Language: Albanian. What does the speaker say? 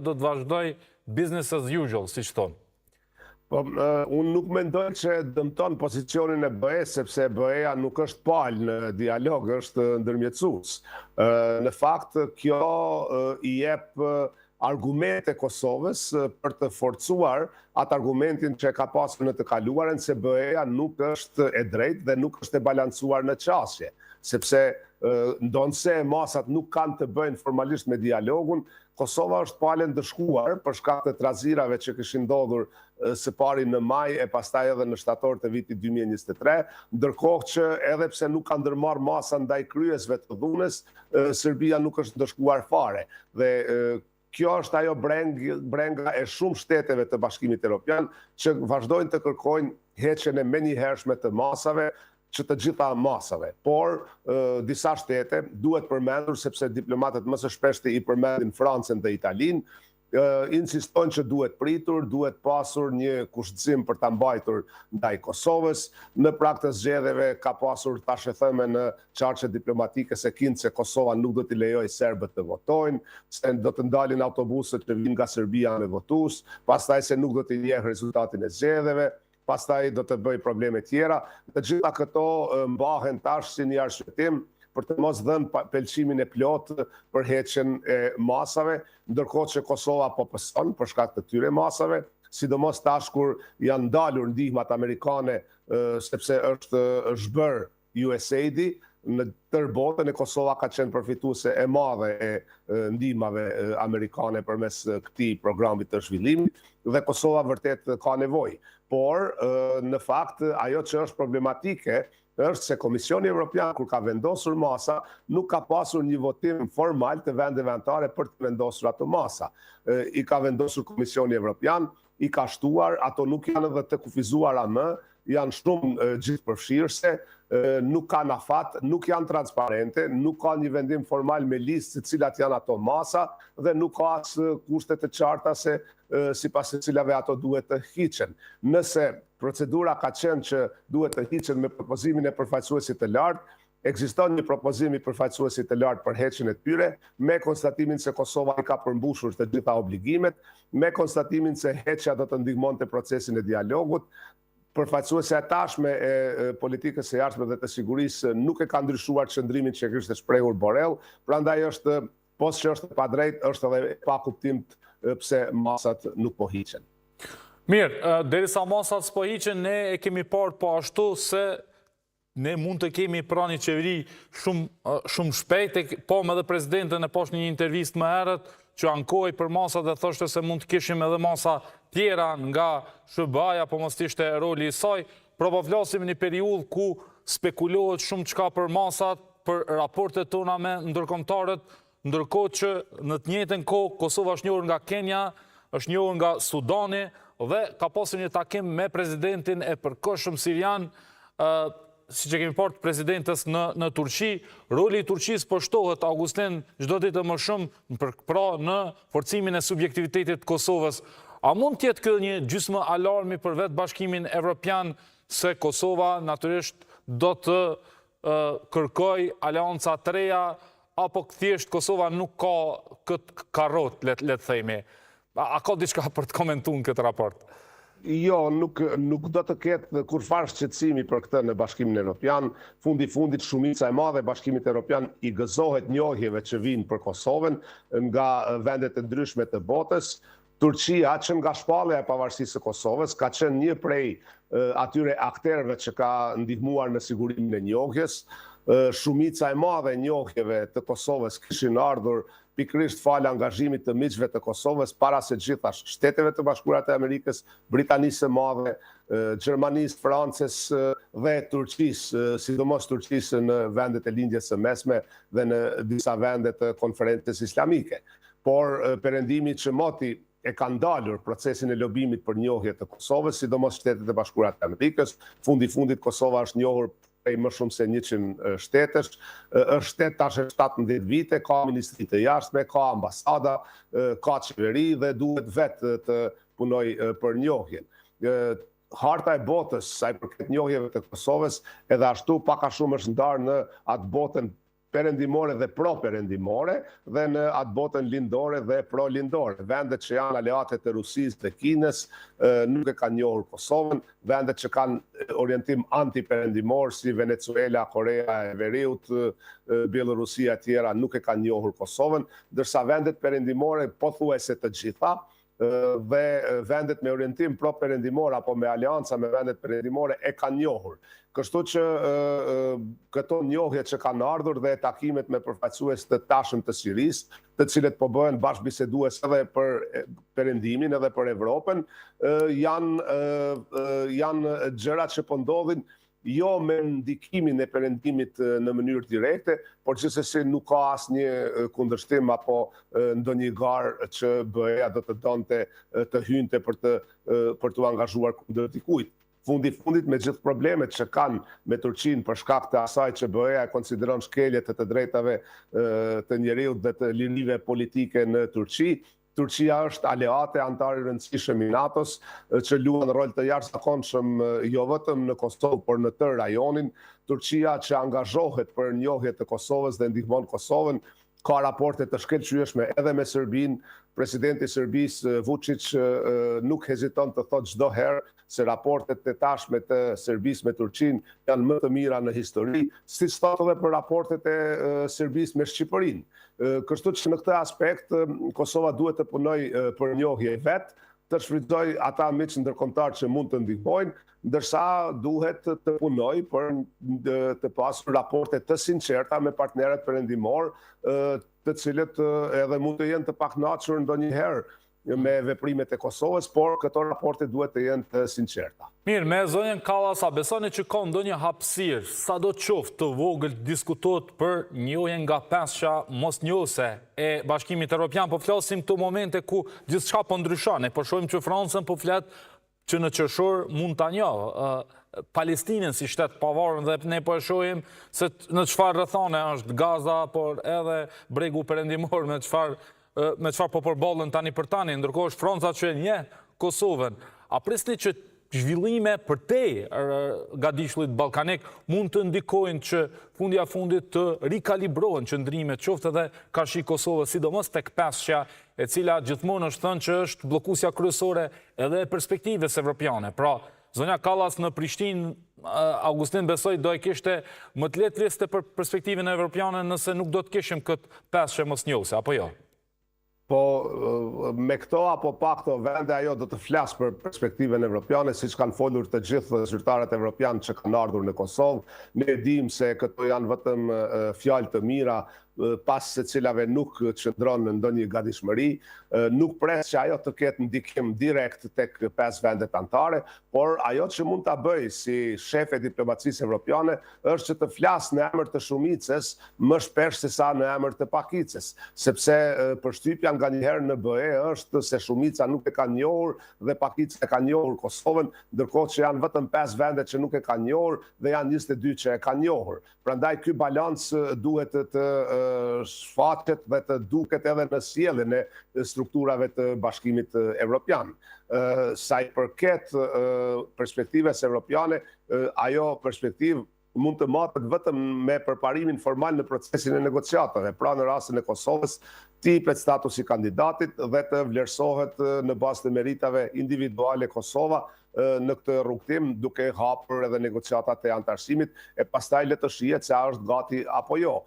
do të vazhdoj business as usual, si që thonë? Po, unë nuk mendoj që dëmton pozicionin e BE-s, sepse BE-ja nuk është palë në dialog, është ndërmjetësues. Në fakt, kjo i jep argumente Kosovës për të forcuar atë argumentin që ka pasur në të kaluarën se BE-ja nuk është e drejtë dhe nuk është e balancuar në qasje, sepse ndonse masat nuk kanë të bëjnë formalisht me dialogun, Kosova është palë ndëshkuar për shkak të trazirave që kishin ndodhur së pari në maj e pastaj edhe në shtator të vitit 2023, ndërkohë që edhe pse nuk ka ndërmarrë masa ndaj kryesve të dhunës, Serbia nuk është ndëshkuar fare. Dhe kjo është ajo brenga e shumë shteteve të Bashkimit Evropian që vazhdojnë të kërkojnë heqjen e menjëhershme të masave, që të gjitha masave. Por, disa shtete duhet përmendur, sepse diplomatët më së shpeshti i përmendin Francën dhe Italinë, insistojnë që duhet pritur, duhet pasur një kushtësim për ta mbajtur ndaj Kosovës. Në prag të zgjedhjeve ka pasur tash e theme në çarçe diplomatike se Kosova nuk do t'i lejojë serbët të votojnë, se do të ndalin autobusët që vinë nga Serbia me votues, pastaj se nuk do t'i njeh rezultatin e zgjedhjeve, pastaj do të bëj probleme tjera. Të gjitha këto mbahen tash si një arsyetim për të mos dhënë pëlqimin e plotë për heqjen e masave, ndërkohë që Kosova po pëson për shkak të këtyre masave, sidomos tash kur janë ndalur ndihmat amerikane sepse është zhbër USAID në tërë botën, e Kosova ka qenë përfituese e madhe e ndihmave amerikane përmes këtij programi të zhvillimit dhe Kosova vërtet ka nevojë. Por, në fakt, ajo që është problematike është se Komisioni Evropian, kur ka vendosur masa, nuk ka pasur një votim formal të vendeve anëtare për të vendosur ato masa. I ka vendosur Komisioni Evropian, i ka shtuar, ato nuk janë edhe të kufizuara më, janë shumë gjithëpërfshirëse, nuk kanë afat, nuk janë transparente, nuk ka një vendim formal me listë se cilat janë ato masa dhe nuk ka as kushte të qarta se sipas të cilave ato duhet të hiqen. Nëse procedura ka qenë që duhet të hiqen me propozimin e përfaqësuesit të lartë, ekziston një propozim i përfaqësuesit të lartë për heqjen e tyre, me konstatimin se Kosova i ka përmbushur të gjitha obligimet, me konstatimin se heqja do të ndihmonte procesin e dialogut. Përfaqësuesja e tashme e politikës së jashtme dhe të sigurisë nuk e ka ndryshuar qëndrimin që kishte shprehur Borrell, prandaj është, pos që është pa drejt, është edhe pa kuptim pse masat nuk po hiqen. Mirë, derisa masat s'po hiqen, ne e kemi parë po ashtu se ne mund të kemi pra një qeveri shumë shpejt, po me dhe presidentën e poshtë një intervist më herët, që ankoj për masa dhe thoshte se mund të kishim edhe masa tjera nga SBA-ja, po mos ishte roli i saj, pra po flasim një periudhë ku spekulohet shumë çka për masat, për raportet tona me ndërkombëtarët, ndërkohë që në të njëjtën kohë Kosova është njohur nga Kenya, është njohur nga Sudani dhe ka pasur një takim me presidentin e përkohshëm sirian, si që kemi parë të presidentës në Turqi. Roli i Turqisë po shtohet, Augustin, çdo ditë më shumë pra në forcimin e subjektivitetit të Kosovës. A mund të jetë kjo një gjysmë alarmi për vetë Bashkimin Evropian se Kosova natyrisht do të kërkoj aleanca të reja, apo thjesht Kosova nuk ka këtë karrot, le të themi? A ka diçka për të komentuar në këtë raport? Jo, nuk do të ketë kurfar shqetësimi për këtë në Bashkimin Evropian. Fundit shumica e madhe e Bashkimit Evropian i gëzohet njohjeve që vinë për Kosovën nga vendet e ndryshme të botës. Turqia, që nga shpallja e pavarësisë së Kosovës, ka qenë një prej atyre akterëve që ka ndihmuar në sigurimin e njohjes. Shumica e madhe e njohjeve të Kosovës kishin ardhur pikërisht falë angazhimit të miqve të Kosovës, para se gjitha Shteteve të Bashkuara të Amerikës, Britanisë së Madhe, Gjermanisë, Francës dhe Turqisë, sidomos Turqisë në vendet e lindjes së mesme dhe në disa vende të konferencës islamike. Por perëndimi që moti e ka ndalur procesin e lobimit për njohje të Kosovës, sidomos Shtetet e Bashkuara të Amerikës. Fundit Kosova është njohur prej më shumë se 100 shtetësh, është shtet tash 17 vite, ka ministri të jashtme, ka ambasada, ka qeveri dhe duhet vetë të punoj për njohjen. Harta e botës, sa i përket njohjeve të Kosovës, edhe ashtu pak a shumë është ndarë në atë botën perëndimore dhe pro-perëndimore dhe në atë botën lindore dhe pro-lindore. Vendet që janë aleate të Rusisë dhe Kinës nuk e kanë njohur Kosovën, vendet që kanë orientim anti-perëndimor si Venezuela, Korea e Veriut, Bielorusia e tjera nuk e kanë njohur Kosovën, ndërsa vendet perëndimore pothuajse të gjitha dhe vendet me orientim pro-perëndimor apo me aleanca me vendet perëndimore e kanë njohur. Kështu që këto njohje që kanë ardhur dhe takimet me përfaqësues të tashëm të Sirisë, të cilët po bëhen bashkëbisedues edhe për perëndimin edhe për Evropën, janë gjëra që po ndodhin jo me ndikimin e perëndimit në mënyrë direkte, por gjithsesi nuk ka asnjë kundërshtim apo ndonjë garë që BE-ja do të donte të hynte për t'u angazhuar kundër dikujt. Fundit me gjithë problemet që kanë me Turqinë për shkak të asaj që BE-ja e konsideron shkelje të drejtave të njeriut dhe të lirive politike në Turqi, Turqia është aleate, antar i rëndësishëm i NATO-s, që luan rol të jashtëzakonshëm jo vetëm në Kosovë, por në tërë rajonin. Turqia që angazhohet për njohje të Kosovës dhe ndihmon Kosovën, ka raporte të shkëlqyeshme edhe me Serbinë. Presidenti i Serbisë Vučić nuk heziton të thotë çdo herë se raportet e tashme të Serbisë me Turqinë janë më të mira në histori, siç thotë edhe për raportet e Serbisë me Shqipërinë. Kështu që në këtë aspekt Kosova duhet të punojë për njohje vet, të shfrytëzoj ata miq ndërkombëtar që mund të ndihmojnë, ndërsa duhet të punojë për të pasur raporte të sinqerta me partnerët perëndimor, të cilët edhe mund të jenë të pakënaqur ndonjëherë me veprimet e Kosovës, por këto raporte duhet të jenë të sinqerta. Mirë, me zonjën Kallas, a besoni që ka ndonjë hapësirë, sa do të qoftë të vogël diskutohet për njohjen nga pesha mosnjohëse e Bashkimit Evropian, po flasim këto momente ku gjithçka po ndryshon, po shohim që Francën po flet që në qershor mund ta njohë Palestinën si shtet pavarur dhe ne po e shohim se në çfarë rrethane është Gaza, por edhe bregu perëndimor me çfarë po përballën tani për tani, ndërkohë është Franca që e njeh Kosovën. A prisni që zhvillime përtej gadishullit ballkanik mund të ndikojnë që fundit të rikalibrohen qëndrimet qoftë edhe karshi Kosovës, sidomos tek peshqja, e cila gjithmonë është thënë që është bllokuesja kryesore edhe e perspektivës evropiane. Pra, zonja Kallas në Prishtinë, Augustin besoj do e kishte më të lehtë listë për perspektivën evropiane nëse nuk do të kishim këtë peshqe mosnjohëse, apo jo? Po me këto apo pa këto vende ajo do të flasë për perspektivën evropiane, siç kanë folur të gjithë zyrtarët evropianë që kanë ardhur në Kosovë. Ne dimë se këto janë vetëm fjalë të mira, pas se cilave nuk qëndron në ndonjë gatishmëri, nuk pres që ajo të ketë ndikim direkt tek 5 vendet anëtare, por ajo që mund ta bëj si shef e diplomacisë evropiane është që të flasë në emër të shumicës më shpesh se sa në emër të pakicës, sepse përshtypja nganjëherë në BE është se shumica nuk e ka njohur dhe pakica e ka njohur Kosovën, ndërkohë që janë vetëm 5 vende që nuk e kanë njohur dhe janë 22 që e kanë njohur. Prandaj ky balancë duhet të shfaqet dhe të duket edhe në sjelljen e strukturave të Bashkimit Evropian. Sa i përket perspektivës evropiane, ajo perspektivë mund të matet vetëm me përparimin formal në procesin e negociatave. Pra në rastin e Kosovës, tipet statusi kandidatit dhe të vlerësohet në bazë të meritave individuale Kosova në këtë rrugtim, duke hapur edhe negociatat e antarësimit, e pastaj le të shihet se a është gati apo jo.